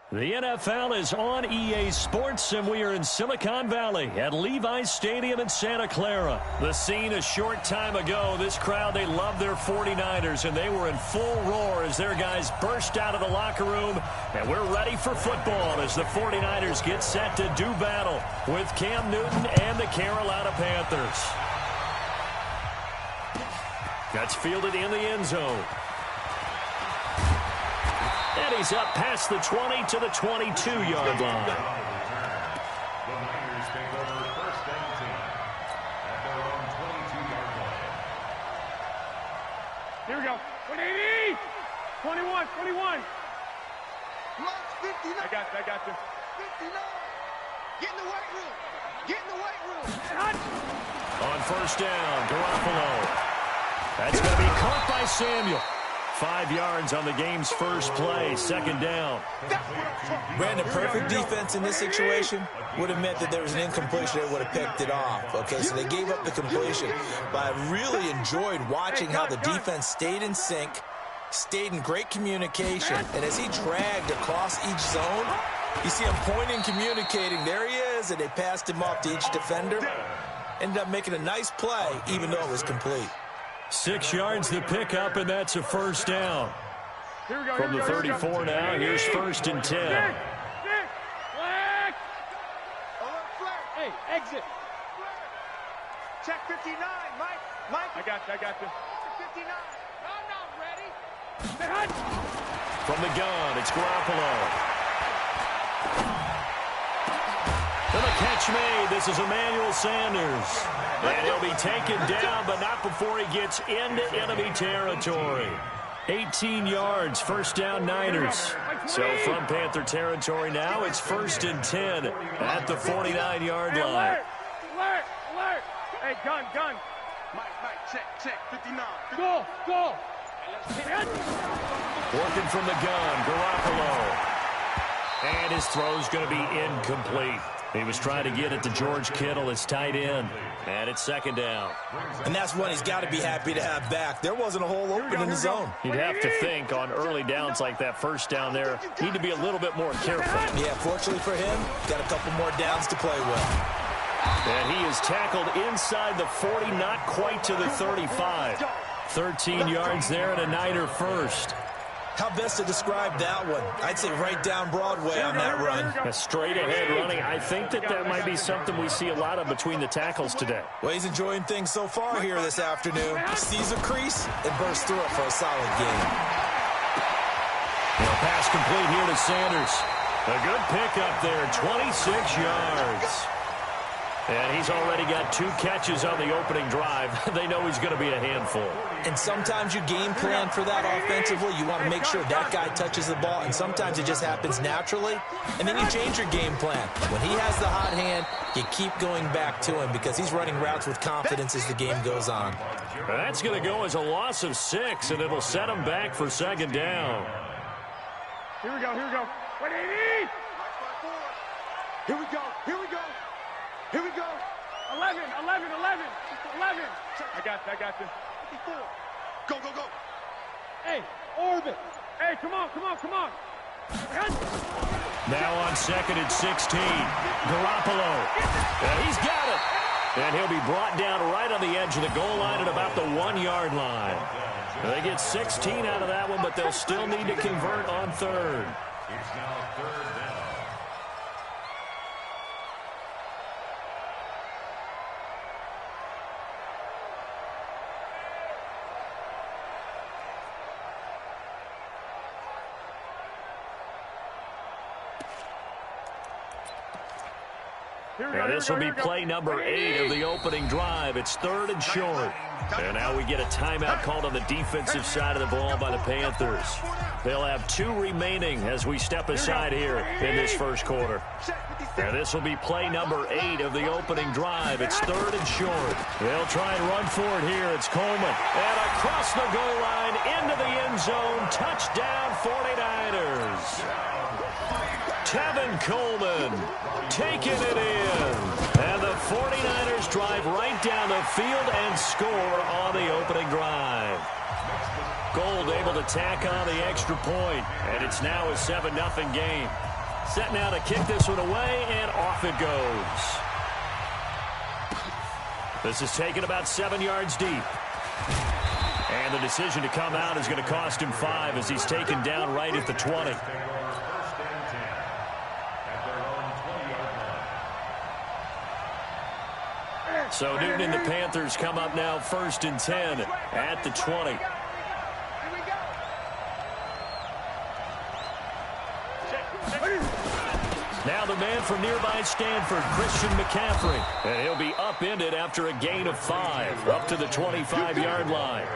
The NFL is on EA Sports, and we are in Silicon Valley at Levi's Stadium in Santa Clara. The scene a short time ago, this crowd, they love their 49ers, and they were in full roar as their guys burst out of the locker room. And we're ready for football as the 49ers get set to do battle with Cam Newton and the Carolina Panthers. That's fielded in the end zone. And he's up past the 20 to the 22-yard line. The Niners take over first and 10 at their own 22-yard line. Here we go. 180! 21, 21. Lost 59. I got you. 59. Get in the weight room. Get in the weight room. On first down, Garoppolo. That's going to be caught by Samuel. 5 yards on the game's first play, second down. Brandon, perfect defense in this situation would have meant that there was an incompletion that would have picked it off. Okay, so they gave up the completion. But I really enjoyed watching how the defense stayed in sync, stayed in great communication, and as he dragged across each zone, you see him pointing, communicating. There he is, and they passed him off to each defender. Ended up making a nice play, even though it was complete. 6 yards to pick up, and that's a first down. From the 34 now, here's first and 10. Hey, exit. Check 59, Mike. I got you. 59. I'm not ready. From the gun, it's Garoppolo. And the catch made. This is Emmanuel Sanders. And he'll be taken down, but not before he gets into enemy territory. 18 yards, first down Niners. So from Panther territory now, it's first and 10 at the 49-yard line. Alert. Hey, gun. Mike, check, 59. Go. Working from the gun, Garoppolo. And his throw's going to be incomplete. He was trying to get it to George Kittle, his tight end. And it's second down. And that's one he's got to be happy to have back. There wasn't a hole open in the zone. You'd have to think on early downs like that first down there, need to be a little bit more careful. Yeah, fortunately for him, got a couple more downs to play with. And he is tackled inside the 40, not quite to the 35. 13 yards there and a Niner first. How best to describe that one? I'd say right down Broadway on that run. A straight-ahead running. I think that might be something we see a lot of between the tackles today. Well, he's enjoying things so far here this afternoon. Sees a crease and bursts through it for a solid game. Well, pass complete here to Sanders. A good pickup there, 26 yards. And he's already got 2 catches on the opening drive. They know he's going to be a handful. And sometimes you game plan for that offensively. You want to make sure that guy touches the ball, and sometimes it just happens naturally. And then you change your game plan. When he has the hot hand, you keep going back to him because he's running routes with confidence as the game goes on. And that's going to go as a loss of 6, and it'll set him back for second down. Here we go. 180! Here we go. 11. I got you. 54. Go. Hey, orbit. Hey, come on. Now on second and 16. Garoppolo. And he's got it. And he'll be brought down right on the edge of the goal line at about the 1-yard line. They get 16 out of that one, but they'll still need to convert on third. It's now third down. And this will be play number 8 of the opening drive. It's third and short. And now we get a timeout called on the defensive side of the ball by the Panthers. They'll have 2 remaining as we step aside here in this first quarter. And this will be play number 8 of the opening drive. It's third and short. They'll try and run for it here. It's Coleman. And across the goal line into the end zone. Touchdown 49ers. Tevin Coleman taking it in. And the 49ers drive right down the field and score on the opening drive. Gold able to tack on the extra point, and it's now a 7-0 game. Set now to kick this one away, and off it goes. This is taken about 7 yards deep. And the decision to come out is going to cost him 5 as he's taken down right at the 20. So Newton and the Panthers come up now 1st and 10 at the 20. Now the man from nearby Stanford, Christian McCaffrey. And he'll be upended after a gain of 5, up to the 25-yard line.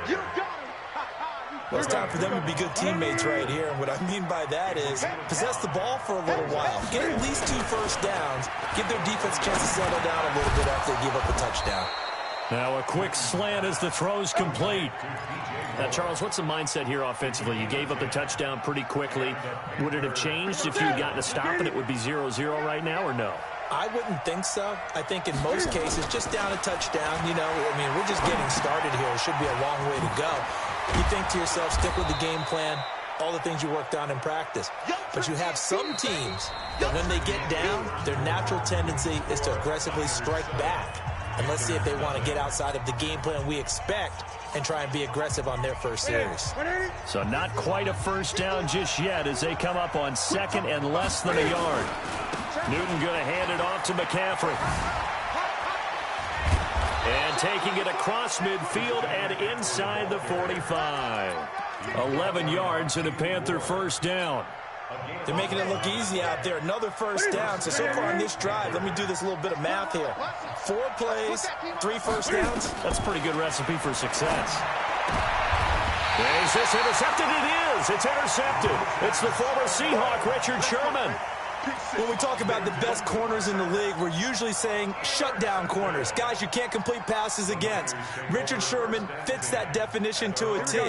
Well, it's time for them to be good teammates right here. And what I mean by that is possess the ball for a little while. Get at least 2 first downs. Give their defense a chance to settle down a little bit after they give up a touchdown. Now a quick slant as the throw's complete. Now, Charles, what's the mindset here offensively? You gave up the touchdown pretty quickly. Would it have changed if you had gotten a stop and it would be 0-0 right now, or no? I wouldn't think so. I think in most cases, just down a touchdown, you know, I mean, we're just getting started here. It should be a long way to go. You think to yourself, stick with the game plan, all the things you worked on in practice. But you have some teams that when they get down, their natural tendency is to aggressively strike back. And let's see if they want to get outside of the game plan we expect and try and be aggressive on their first series. So not quite a first down just yet as they come up on 2nd and less than a yard. Newton going to hand it off to McCaffrey. And taking it across midfield and inside the 45. 11 yards and a Panther first down. They're making it look easy out there. Another first down. So far on this drive, let me do this little bit of math here. 4 plays, 3 first downs. That's a pretty good recipe for success. Is this intercepted? It is. It's intercepted. It's the former Seahawk, Richard Sherman. When we talk about the best corners in the league, we're usually saying shutdown corners. Guys you can't complete passes against. Richard Sherman fits that definition to a T.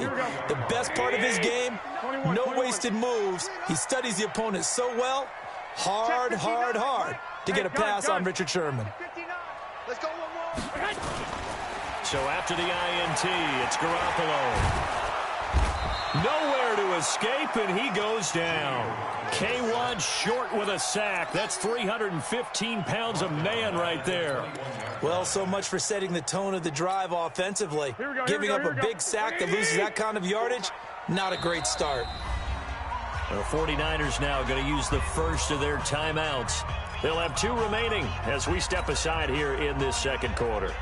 The best part of his game, no wasted moves. He studies the opponent so well, hard to get a pass on Richard Sherman. Let's go one more. So after the INT, it's Garoppolo. Nowhere to escape, and he goes down. K1 short with a sack. That's 315 pounds of man right there. Well, so much for setting the tone of the drive offensively. Giving up a big sack that loses that kind of yardage, not a great start. The 49ers now going to use the first of their timeouts. They'll have 2 remaining as we step aside here in this second quarter.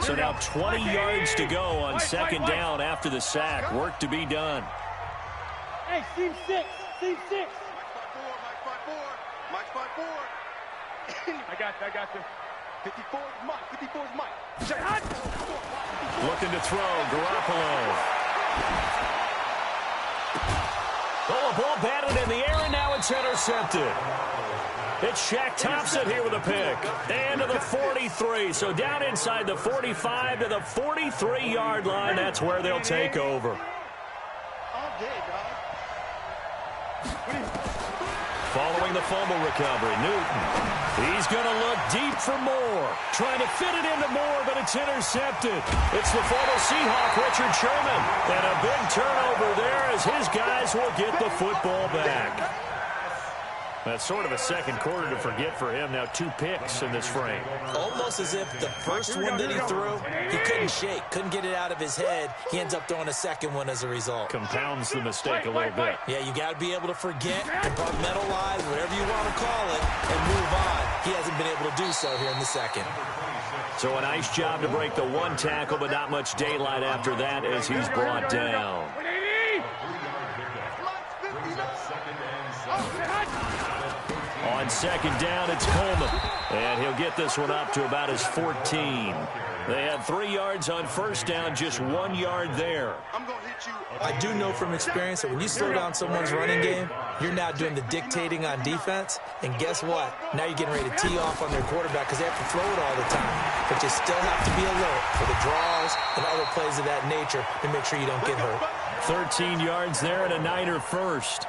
So now 20 yards to go on 2nd down after the sack. Work to be done. Hey, team 6. Team 6. Mike 5-4. I got you. 54 is Mike. 54 is Mike. Looking to throw, Garoppolo. Oh, a ball batted in the air, and now it's intercepted. It's Shaq Thompson here with a pick. And to the 43. So down inside the 45 to the 43-yard line. That's where they'll take over. All day, dog. Following the fumble recovery, Newton. He's going to look deep for Moore. Trying to fit it into Moore, but it's intercepted. It's the former Seahawk, Richard Sherman. And a big turnover there as his guys will get the football back. That's sort of a second quarter to forget for him. Now 2 picks in this frame. Almost as if the first one that he threw, he couldn't shake, couldn't get it out of his head. He ends up throwing a second one as a result. Compounds the mistake a little bit. Yeah, you got to be able to forget, compartmentalize, whatever you want to call it, and move on. He hasn't been able to do so here in the second. So a nice job to break the 1 tackle, but not much daylight after that as he's brought down. On 2nd down, it's Coleman. And he'll get this one up to about his 14. They had 3 yards on first down, just 1 yard there. I'm going to hit you. I do know from experience that when you slow down someone's running game, you're now doing the dictating on defense. And guess what? Now you're getting ready to tee off on their quarterback because they have to throw it all the time. But you still have to be alert for the draws and other plays of that nature to make sure you don't get hurt. 13 yards there and a Niner first.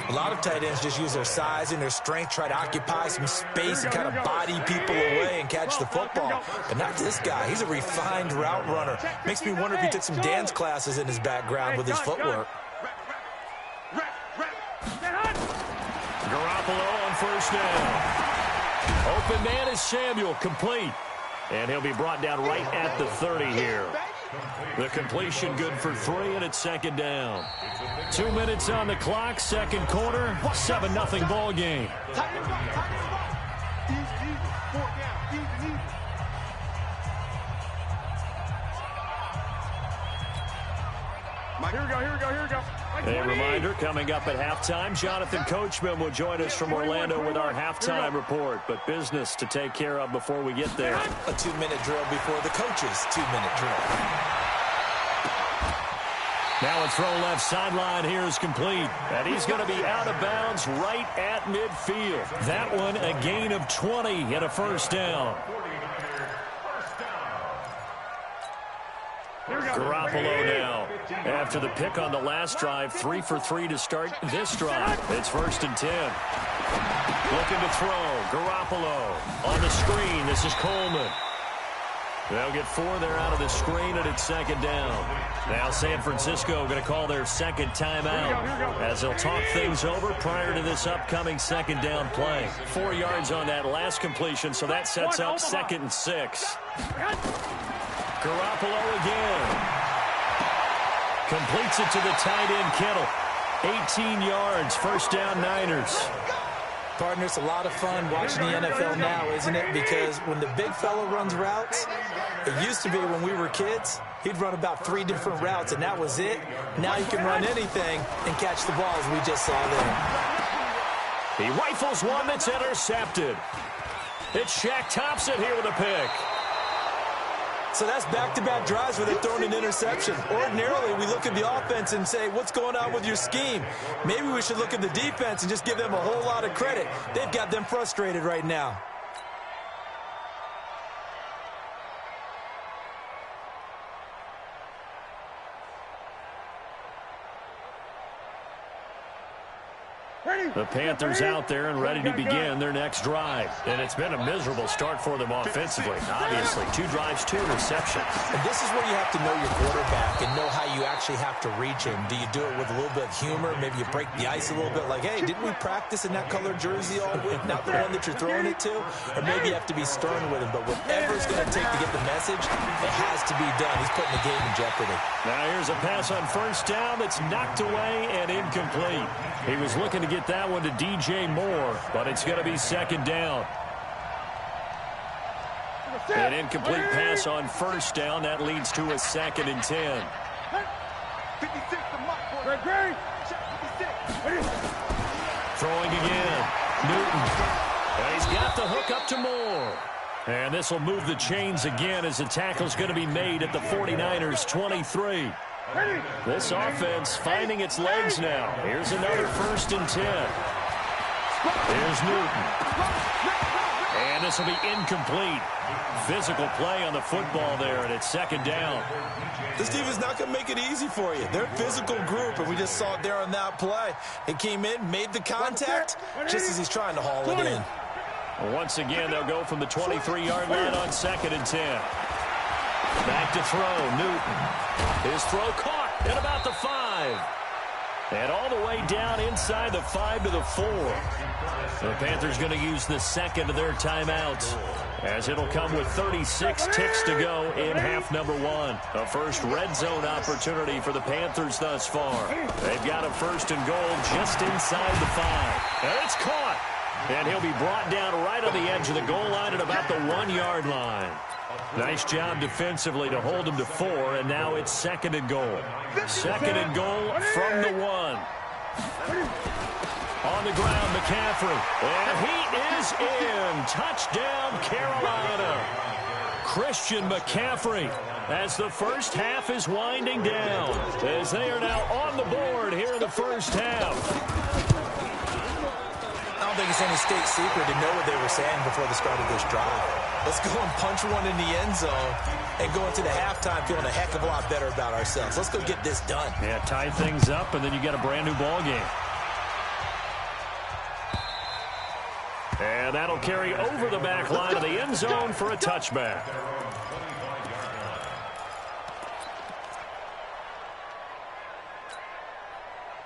A lot of tight ends just use their size and their strength, try to occupy some space and kind of body people away and catch the football. But not this guy. He's a refined route runner. Makes me wonder if he took some dance classes in his background with his footwork. Garoppolo on first down. Open man is Samuel, complete. And he'll be brought down right at the 30 here. The completion good for 3, and it's second down. 2 minutes on the clock, second quarter, 7-0 ball game. Here we go. A reminder, coming up at halftime, Jonathan Coachman will join us from Orlando with our halftime report. But business to take care of before we get there. A 2-minute drill before the coach's 2-minute drill. Now a throw left sideline here is complete. And he's going to be out of bounds right at midfield. That one a gain of 20 and a first down. Garoppolo now. After the pick on the last drive, 3 for 3 to start this drive. It's 1st and 10. Looking to throw. Garoppolo on the screen. This is Coleman. They'll get 4 there out of the screen, and it's second down. Now San Francisco going to call their second timeout as they'll talk things over prior to this upcoming second down play. 4 yards on that last completion, so that sets up 2nd and 6. Garoppolo again. Completes it to the tight end, Kittle. 18 yards, first down, Niners. Partner, it's a lot of fun watching the NFL now, isn't it? Because when the big fella runs routes, it used to be when we were kids, he'd run about 3 different routes, and that was it. Now he can run anything and catch the balls we just saw there. He rifles one that's intercepted. It's Shaq Thompson here with a pick. So that's back-to-back drives where they're throwing an interception. Ordinarily, we look at the offense and say, what's going on with your scheme? Maybe we should look at the defense and just give them a whole lot of credit. They've got them frustrated right now. The Panthers out there and ready to begin their next drive. And it's been a miserable start for them offensively. Obviously, 2 drives, 2 interceptions. And this is where you have to know your quarterback and know how you actually have to reach him. Do you do it with a little bit of humor? Maybe you break the ice a little bit like, hey, didn't we practice in that colored jersey all week? Not the one that you're throwing it to? Or maybe you have to be stern with him. But whatever it's going to take to get the message, it has to be done. He's putting the game in jeopardy. Now here's a pass on first down that's knocked away and incomplete. He was looking to get that one to DJ Moore, but it's going to be second down. An incomplete pass on first down. That leads to a 2nd and 10. Throwing again. Newton. And he's got the hook up to Moore. And this will move the chains again as the tackle's going to be made at the 49ers 23. This offense finding its legs now. Here's another 1st and 10. Here's Newton. And this will be incomplete. Physical play on the football there, and it's second down. This team is not going to make it easy for you. They're a physical group, and we just saw it there on that play. It came in, made the contact, just as he's trying to haul it in. Once again, they'll go from the 23-yard line on 2nd and 10. Back to throw, Newton. His throw caught at about the 5. And all the way down inside the 5 to the 4. The Panthers going to use the 2nd of their timeouts, as it'll come with 36 ticks to go in half number 1. A first red zone opportunity for the Panthers thus far. They've got a 1st and goal just inside the 5. And it's caught. And he'll be brought down right on the edge of the goal line at about the 1-yard line. Nice job defensively to hold him to 4, and now it's 2nd and goal. 2nd and goal from the 1. On the ground, McCaffrey. And he is in. Touchdown, Carolina. Christian McCaffrey, as the first half is winding down, as they are now on the board here in the first half. I don't think it's any state secret to know what they were saying before the start of this drive. Let's go and punch one in the end zone and go into the halftime feeling a heck of a lot better about ourselves. Let's go get this done. Yeah, tie things up, and then you get a brand-new ball game. And that'll carry over the back line of the end zone for a touchback.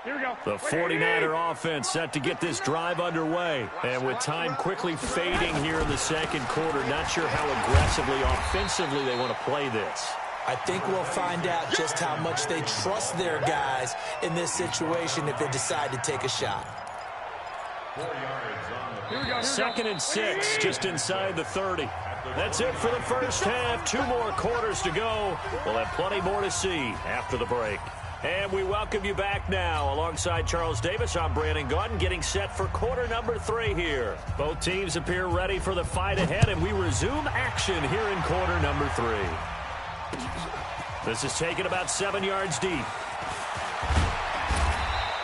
Here we go. The 49er offense set to get this drive underway. And with time quickly fading here in the second quarter, not sure how aggressively, offensively they want to play this. I think we'll find out just how much they trust their guys in this situation if they decide to take a shot. 4 yards on the 2nd and 6, just inside the 30. That's it for the first half. 2 more quarters to go. We'll have plenty more to see after the break. And we welcome you back now. Alongside Charles Davis, I'm Brandon Gaudin, getting set for quarter number 3 here. Both teams appear ready for the fight ahead, and we resume action here in quarter number 3. This is taken about 7 yards deep.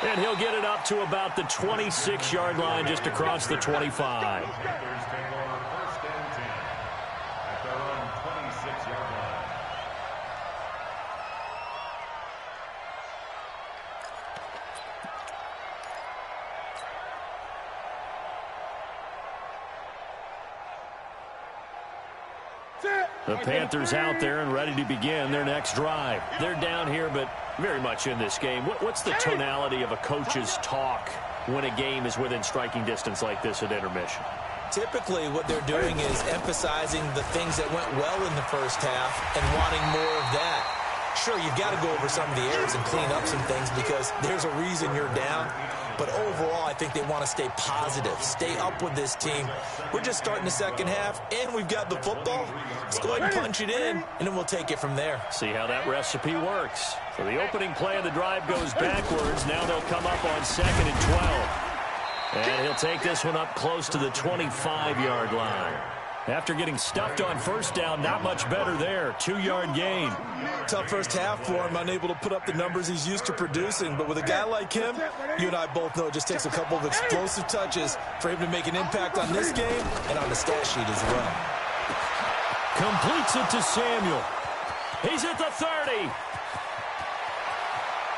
And he'll get it up to about the 26-yard line, just across the 25. Panthers take over 1st and 10 at their own 26-yard line. The Panthers out there and ready to begin their next drive. They're down here, but very much in this game. What's the tonality of a coach's talk when a game is within striking distance like this at intermission? Typically, what they're doing is emphasizing the things that went well in the first half and wanting more of that. Sure, you've got to go over some of the errors and clean up some things because there's a reason you're down. But overall, I think they want to stay positive, stay up with this team. We're just starting the second half, and we've got the football. Let's go ahead and punch it in, and then we'll take it from there. See how that recipe works. So the opening play of the drive goes backwards. Now they'll come up on 2nd and 12. And he'll take this one up close to the 25-yard line. After getting stuffed on first down, not much better there. 2-yard gain. Tough first half for him, unable to put up the numbers he's used to producing. But with a guy like him, you and I both know it just takes a couple of explosive touches for him to make an impact on this game and on the stat sheet as well. Completes it to Samuel. He's at the 30.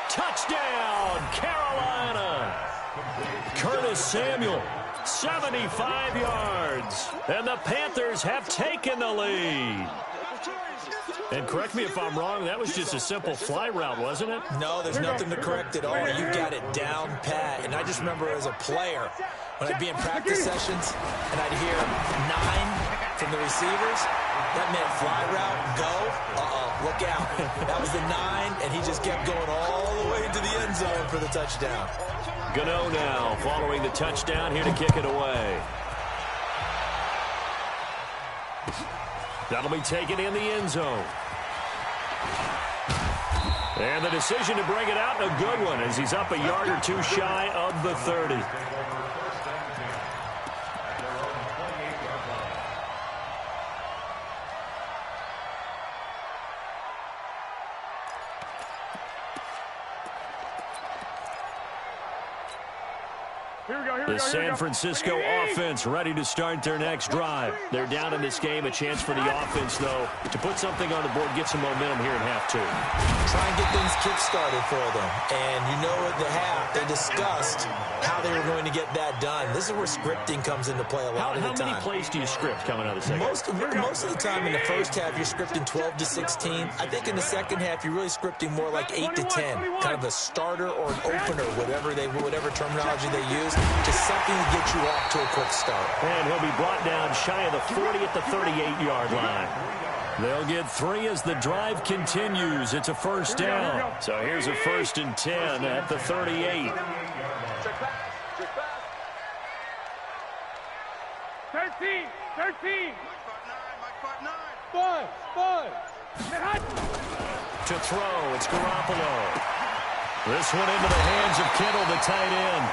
Touchdown, Carolina. Curtis Samuel. 75 yards. And the Panthers have taken the lead. And correct me if I'm wrong, that was just a simple fly route, wasn't it? No, there's nothing to correct at all. You got it down pat. And I just remember as a player, when I'd be in practice sessions and I'd hear 9 from the receivers, that meant fly route, go, look out. That was the 9, and he just kept going all the way into the end zone for the touchdown. Gano now following the touchdown here to kick it away. That'll be taken in the end zone. And the decision to bring it out, a good one, as he's up a yard or 2 shy of the 30. The San Francisco offense ready to start their next drive. They're down in this game. A chance for the offense, though, to put something on the board, get some momentum here in half 2. Try and get things kick-started for them. And you know at the half, they discussed how they were going to get that done. This is where scripting comes into play a lot of the time. How many plays do you script coming out of the second? Most of the time in the first half, you're scripting 12 to 16. I think in the second half, you're really scripting more like 8 to 10. Kind of a starter or an opener, whatever terminology they use. Just something to get you off to a quick start. And he'll be brought down shy of the 40 at the 38-yard line. They'll get 3 as the drive continues. It's a first down. So here's a 1st and 10 at the 38. 13. Five. To throw, it's Garoppolo. This one into the hands of Kittle, the tight end.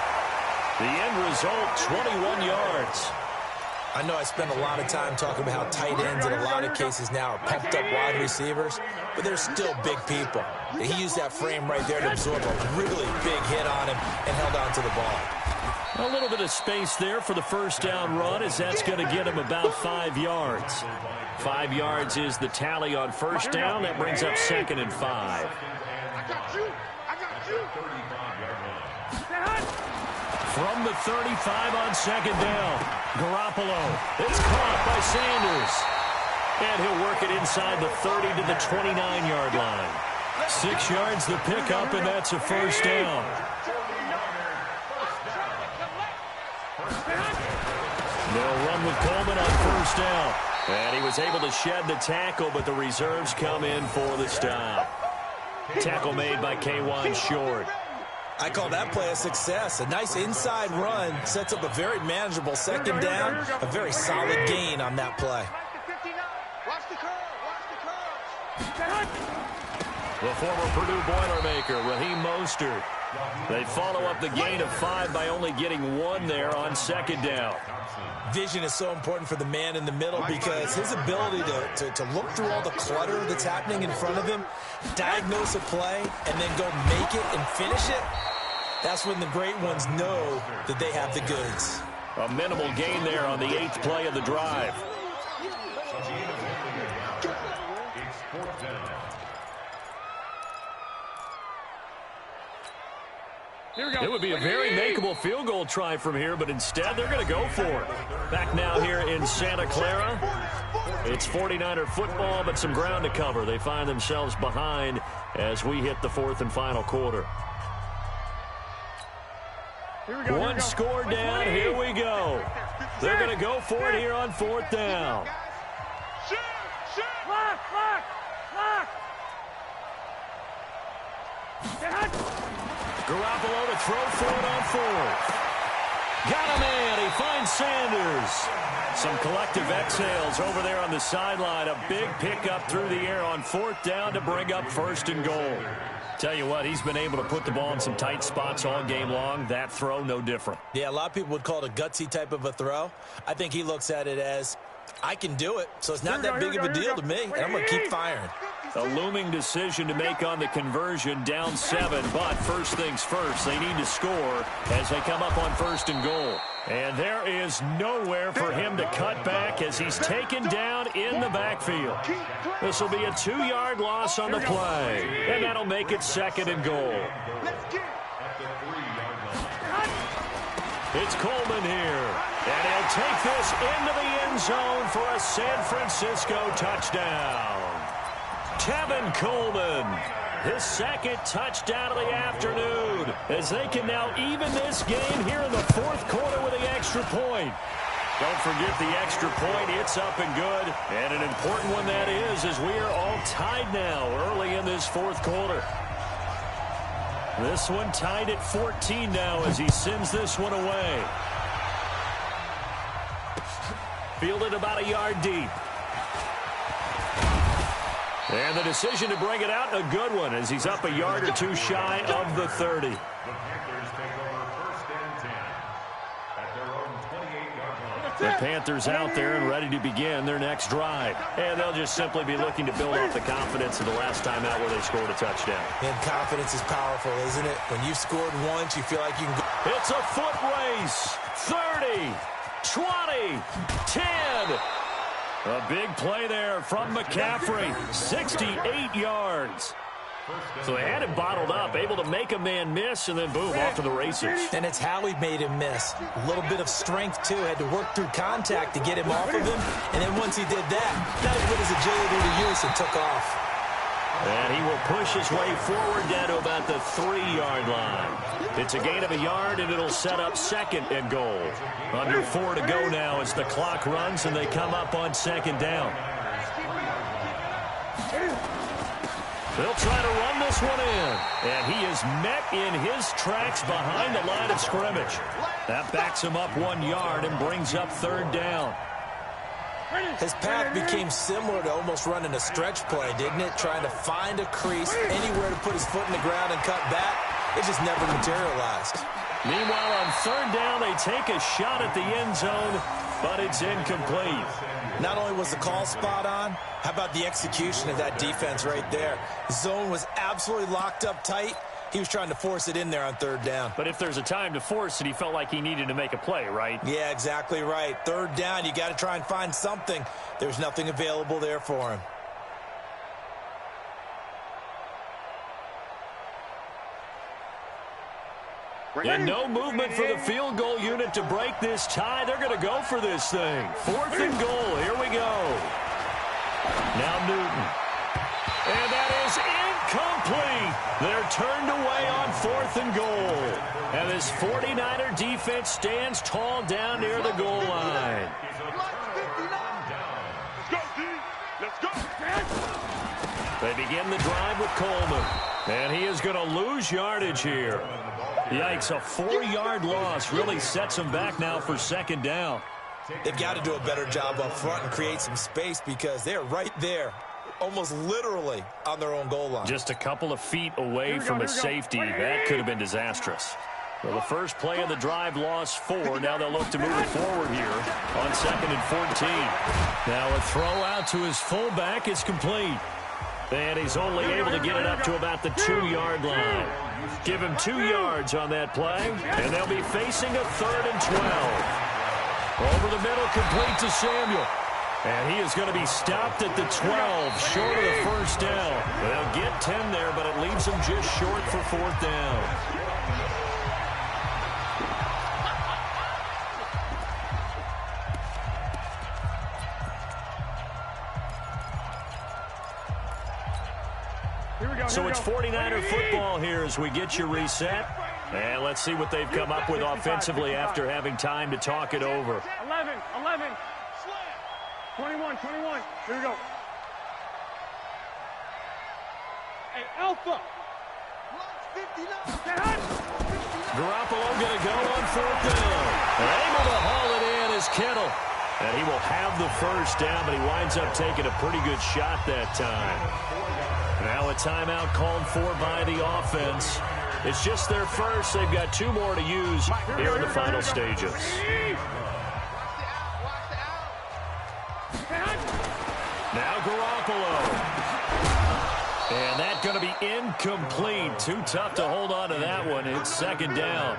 The end result, 21 yards. I know I spend a lot of time talking about how tight ends in a lot of cases now are pumped up wide receivers, but they're still big people. He used that frame right there to absorb a really big hit on him and held on to the ball. A little bit of space there for the first down run, as that's going to get him about 5 yards. 5 yards is the tally on first down. That brings up 2nd and 5. I got you. From the 35 on 2nd down, Garoppolo. It's caught by Sanders. And he'll work it inside the 30 to the 29-yard line. 6 yards the pickup, and that's a first down. They'll run with Coleman on first down. And he was able to shed the tackle, but the reserves come in for the stop. Tackle made by K1 Short. I call that play a success. A nice inside run sets up a very manageable second down. A very solid gain on that play. Watch the curl. Watch the curl. The former Purdue Boilermaker, Raheem Mostert. They follow up the gain of 5 by only getting 1 there on second down. Vision is so important for the man in the middle because his ability to look through all the clutter that's happening in front of him, diagnose a play, and then go make it and finish it, that's when the great ones know that they have the goods. A minimal gain there on the 8th play of the drive. It would be a very makeable field goal try from here, but instead they're going to go for it. Back now here in Santa Clara. It's 49er football, but some ground to cover. They find themselves behind as we hit the 4th and final quarter. One score down. Here we go. They're going to go for it here on 4th down. Garoppolo to throw for it on 4th. Got a man. He finds Sanders. Some collective exhales over there on the sideline. A big pickup through the air on 4th down to bring up 1st and goal. Tell you what, he's been able to put the ball in some tight spots all game long. That throw, no different. Yeah, a lot of people would call it a gutsy type of a throw. I think he looks at it as, I can do it, so it's not that big of a deal to me, and I'm going to keep firing. A looming decision to make on the conversion, down 7, but first things first, they need to score as they come up on 1st and goal. And there is nowhere for him to cut back as he's taken down in the backfield. This will be a 2-yard loss on the play, and that'll make it 2nd and goal. It's Coleman here, and he'll take this into the end zone for a San Francisco touchdown. Tevin Coleman, his 2nd touchdown of the afternoon, as they can now even this game here in the 4th quarter with the extra point. Don't forget the extra point. It's up and good, and an important one that is, as we are all tied now early in this 4th quarter. This one tied at 14 now as he sends this one away. Fielded about a yard deep. And the decision to bring it out, a good one, as he's up a yard or 2 shy of the 30. The Panthers take over 1st and 10 at their own 28-yard line. The Panthers out there and ready to begin their next drive. And they'll just simply be looking to build off the confidence of the last time out where they scored a touchdown. And confidence is powerful, isn't it? When you've scored once, you feel like you can go. It's a foot race. 30, 20, 10. A big play there from McCaffrey, 68 yards. So they had him bottled up, able to make a man miss, and then boom, off to the races. And it's how he made him miss. A little bit of strength, too. Had to work through contact to get him off of him. And then once he did that he put his agility to use and took off. And he will push his way forward down to about the 3-yard line. It's a gain of a yard, and it'll set up 2nd and goal. Under 4 to go now as the clock runs, and they come up on 2nd down. They'll try to run this one in, and he is met in his tracks behind the line of scrimmage. That backs him up 1 yard and brings up 3rd down. His path became similar to almost running a stretch play, didn't it? Trying to find a crease, anywhere to put his foot in the ground and cut back. It just never materialized. Meanwhile, on 3rd down, they take a shot at the end zone, but it's incomplete. Not only was the call spot on, how about the execution of that defense right there? The zone was absolutely locked up tight. He was trying to force it in there on 3rd down. But if there's a time to force it, he felt like he needed to make a play, right? Yeah, exactly right. 3rd down, you got to try and find something. There's nothing available there for him. And no movement for the field goal unit to break this tie. They're going to go for this thing. 4th and goal. Here we go. Now Newton. And that is Incomplete. They're turned away on 4th and goal. And this 49er defense stands tall down near the goal line. Let's go. They begin the drive with Coleman. And he is going to lose yardage here. Yikes, a 4-yard loss really sets him back now for 2nd down. They've got to do a better job up front and create some space because they're right there, almost literally on their own goal line. Just a couple of feet away from a safety. That could have been disastrous. Well, the first play of the drive lost 4. Now they'll look to move it forward here on 2nd and 14. Now a throw out to his fullback is complete. And he's only able to get it up to about the 2-yard line. Give him 2 yards on that play, and they'll be facing a 3rd and 12. Over the middle, complete to Samuel. And he is going to be stopped at the 12, short of the first down. They'll get 10 there, but it leaves them just short for 4th down. So it's 49er football here as we get you reset. And let's see what they've come up with offensively after having time to talk it over. 11, 21. Here we go. Hey, Alpha. Garoppolo going to go on 4th down. Able to haul it in is Kittle. And he will have the first down, but he winds up taking a pretty good shot that time. Now a timeout called for by the offense. It's just their first. They've got 2 more to use here in the final stages. Now Garoppolo. And that's going to be incomplete. Too tough to hold on to that one. It's 2nd down.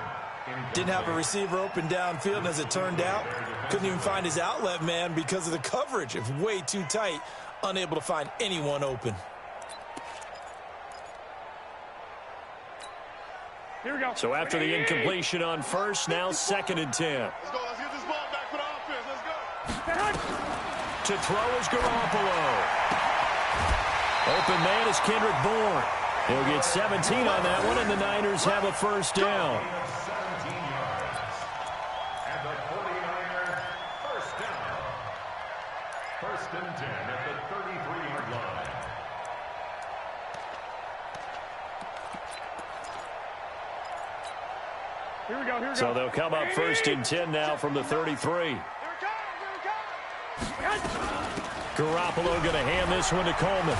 Didn't have a receiver open downfield, and as it turned out, couldn't even find his outlet man because of the coverage. It's way too tight, unable to find anyone open. Here we go. So after the incompletion on first, now 2nd and 10. Let's go. Let's get this ball back for the offense. Let's go. To throw is Garoppolo. Open man is Kendrick Bourne. He'll get 17 on that one, and the Niners have a first down. 17 yards. And the 49ers first down. 1st and 10 at the 33-yard line. Here we go. So they'll come up 1st and 10 now from the 33. Garoppolo going to hand this one to Coleman.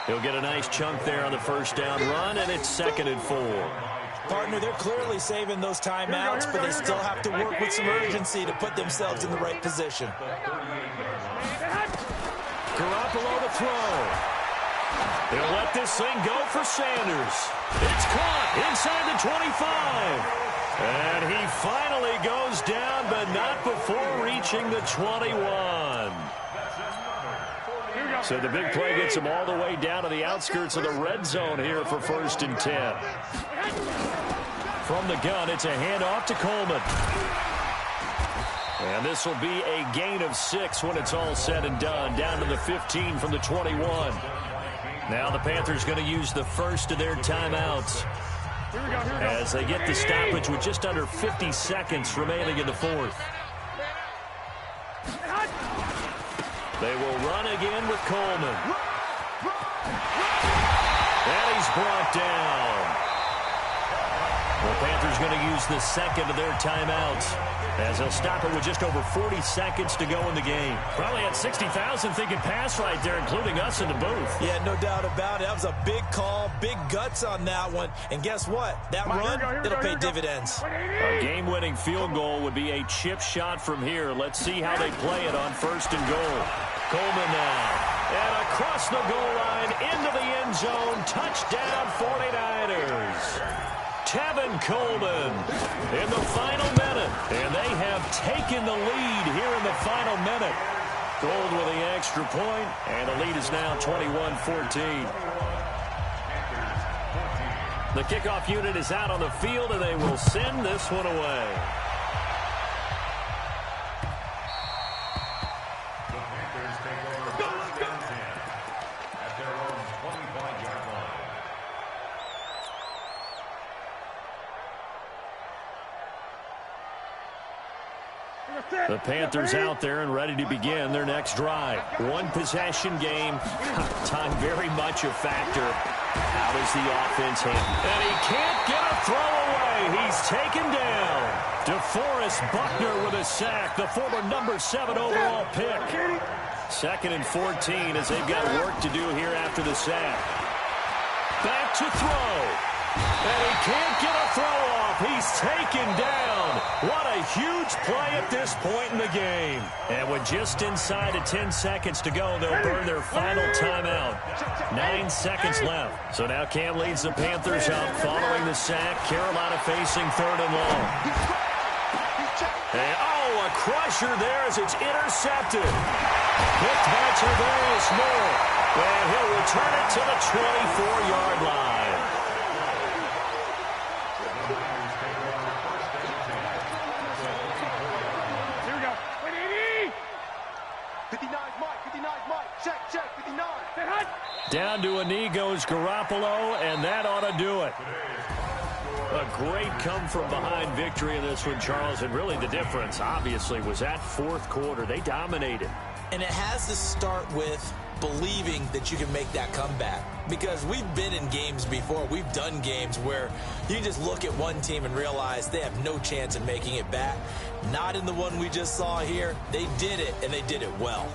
He'll get a nice chunk there on the first down run, and it's 2nd and 4. Partner, they're clearly saving those timeouts, but they still have to work with some urgency to put themselves in the right position. Garoppolo to throw. He'll let this thing go for Sanders. It's caught inside the 25. And he finally goes down, but not before reaching the 21. So the big play gets him all the way down to the outskirts of the red zone here for 1st and 10. From the gun, it's a handoff to Coleman. And this will be a gain of 6 when it's all said and done, down to the 15 from the 21. Now the Panthers going to use the first of their timeouts as they get the stoppage with just under 50 seconds remaining in the 4th. They will run again with Coleman. And he's brought down. The Panthers going to use the second of their timeouts as they'll stop it with just over 40 seconds to go in the game. Probably had 60,000 thinking pass right there, including us in the booth. Yeah, no doubt about it. That was a big call, big guts on that one. And guess what? That run, it'll pay dividends. A game-winning field goal would be a chip shot from here. Let's see how they play it on 1st and goal. Coleman now. And across the goal line, into the end zone. Touchdown, 49ers. Tevin Coleman in the final minute. And they have taken the lead here in the final minute. Gold with the extra point, and the lead is now 21-14. The kickoff unit is out on the field, and they will send this one away. The Panthers out there and ready to begin their next drive. One possession game. Time very much a factor. How does the offense handle? And he can't get a throw away. He's taken down. DeForest Buckner with a sack, the former number 7 overall pick. 2nd and 14 as they've got work to do here after the sack. Back to throw. And he can't get a throw off. He's taken down. What a huge play at this point in the game. And with just inside of 10 seconds to go, they'll burn their final timeout. 9 seconds left. So now Cam leads the Panthers up following the sack. Carolina facing 3rd and long. And, oh, a crusher there as it's intercepted. Picked by Tavarius Moore. And he'll return it to the 24-yard line. Down to a knee goes Garoppolo, and that ought to do it. A great come-from-behind victory in this one, Charles, and really the difference, obviously, was that 4th quarter. They dominated. And it has to start with believing that you can make that comeback. Because we've been in games before. We've done games where you can just look at one team and realize they have no chance of making it back. Not in the one we just saw here. They did it, and they did it well.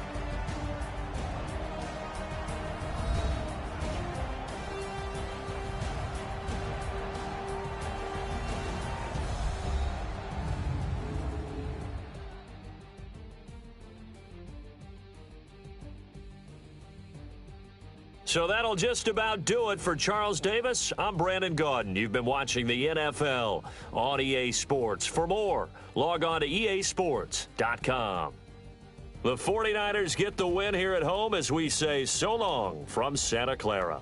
So that'll just about do it for Charles Davis. I'm Brandon Gaudin. You've been watching the NFL on EA Sports. For more, log on to easports.com. The 49ers get the win here at home as we say so long from Santa Clara.